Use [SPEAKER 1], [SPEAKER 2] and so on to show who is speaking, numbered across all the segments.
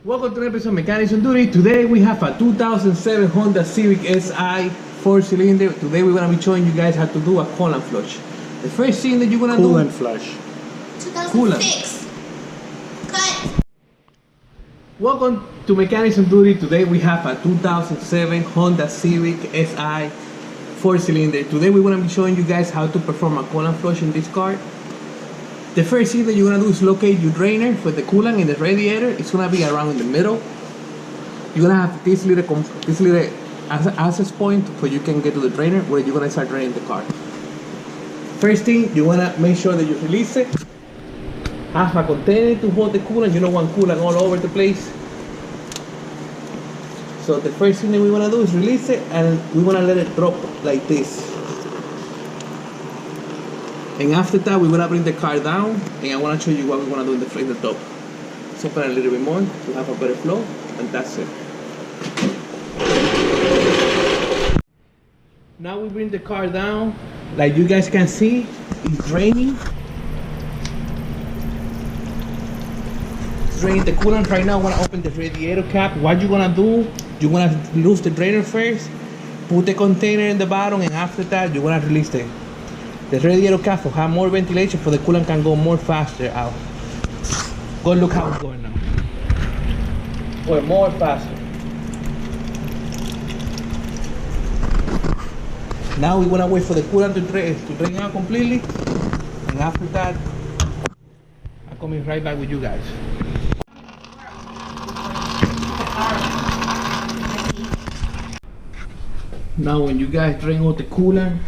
[SPEAKER 1] Welcome to an episode of Mechanics on Duty. Today we have a 2007 Honda Civic Si 4-cylinder. Today we're going to be showing you guys how to do a coolant flush. The first thing that you're going to do...
[SPEAKER 2] Coolant flush.
[SPEAKER 3] 2006. Cut.
[SPEAKER 1] Welcome to Mechanics on Duty. Today we have a 2007 Honda Civic Si 4-cylinder. Today we're going to be showing you guys how to perform a coolant flush in this car. The first thing that you're going to do is locate your drainer for the coolant in the radiator. It's going to be around in the middle. You're going to have this little access point so you can get to the drainer where you're going to start draining the car. First thing, you want to make sure that you release it. Have a container to hold the coolant. You don't want coolant all over the place. So the first thing that we want to do is release it, and we want to let it drop like this. And after that, we're gonna bring the car down, and I wanna show you what we're gonna do in the top. So open a little bit more to have a better flow, and that's it. Now we bring the car down. Like you guys can see, it's draining. It's draining the coolant right now. I wanna open the radiator cap. What you're gonna do, you're gonna loose the drainer first, put the container in the bottom, and after that, you're gonna release the radiator cap to have more ventilation so the coolant can go more faster out. Go look how it's going now. Going more faster. Now we want to wait for the coolant to drain out completely. And after that, I'm coming right back with you guys. Now when you guys drain out the coolant,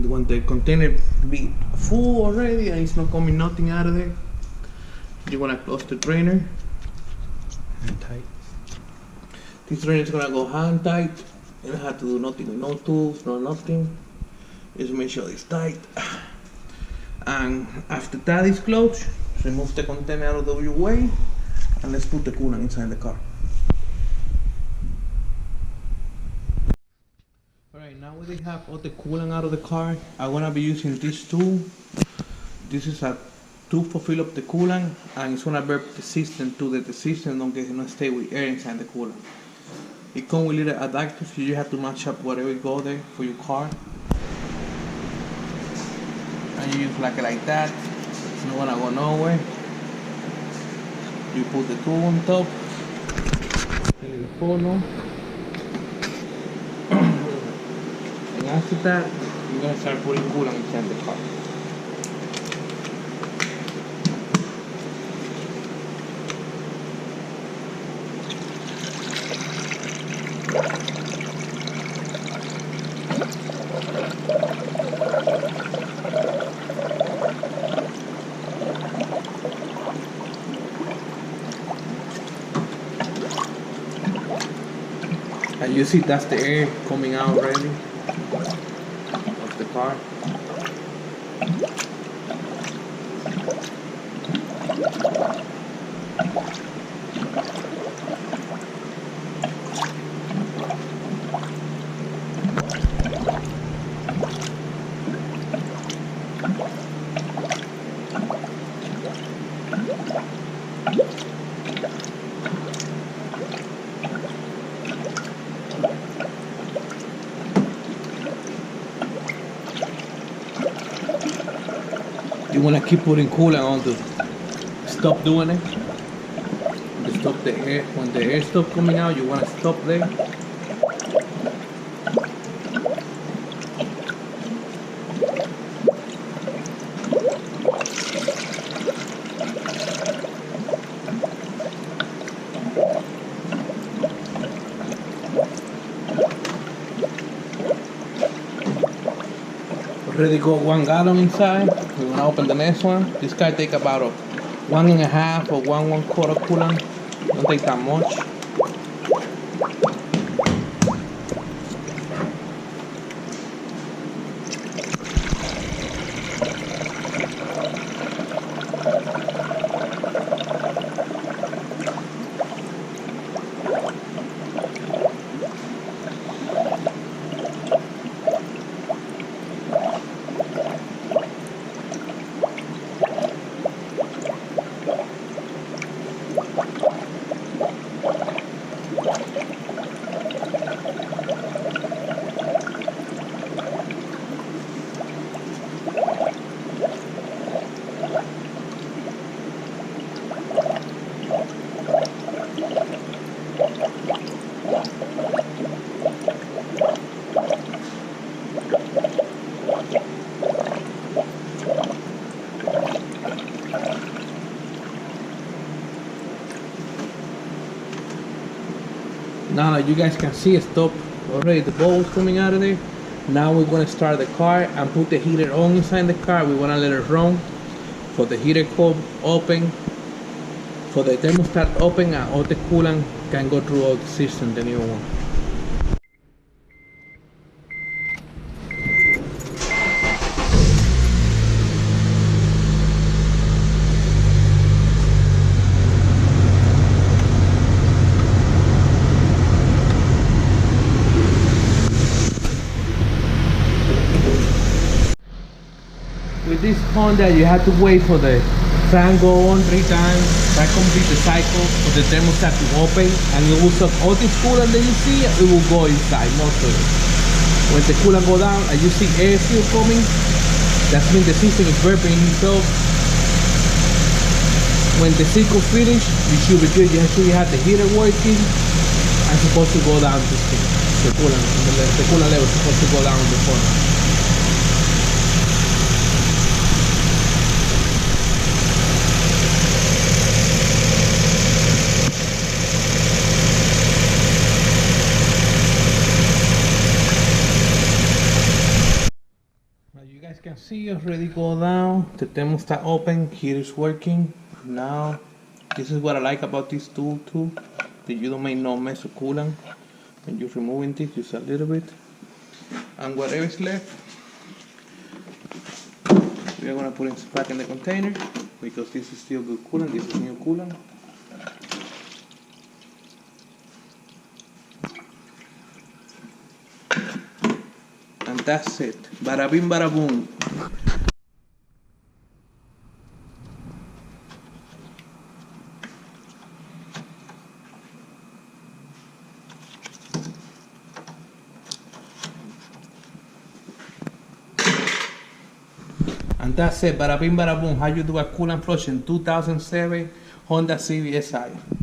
[SPEAKER 1] when the container be full already and it's not coming nothing out of there, you want to close the drainer and tight. This drainer is gonna go hand tight. You don't have to do nothing with no tools, no nothing. Just make sure it's tight. And after that is closed, remove the container out of your way, and let's put the coolant inside the car. Alright, now we have all the coolant out of the car. I'm gonna be using this tool. This is a tube for fill up the coolant, and it's gonna burp the system too, that the system don't stay with air inside the coolant. It comes with little adapters, so you have to match up whatever you go there for your car. And you use like that. It's not gonna go nowhere. You put the tool on top, and the funnel. After that, you're going to start putting coolant inside the car. And you see that's the air coming out already of the car. You want to keep putting coolant on to stop doing it. To stop the air. When the air stops coming out, you want to stop there. Already got 1 gallon inside. We're gonna open the next one. This guy take about a 1.5 or 1/4 coolant. Don't take that much. Now that you guys can see it stop already, the bubbles coming out of there. Now we're gonna start the car and put the heater on inside the car. We wanna let it run for the heater coil open, for the thermostat open, and all the coolant can go through all the system, the new one. With this Honda, you have to wait for the fan go on 3 times. That complete the cycle for the thermostat to open, and it will suck all this coolant that you see. It will go inside most of it. When the coolant go down and you see air still coming, that means the system is burping itself. When the cycle finish, you should be good. You actually have the heater working and supposed to go down this thing. The coolant level is supposed to go down before. You guys can see already go down, the thermostat open, heater is working. Now, this is what I like about this tool too, that you don't make no mess of coolant when you're removing this, just a little bit. And whatever is left, we are gonna put it back in the container because this is still good coolant, this is new coolant. And that's it. Bada bing, bada boom. And that's it. Bada bing, bada boom. How you do a coolant flush in 2007 Honda Civic SI.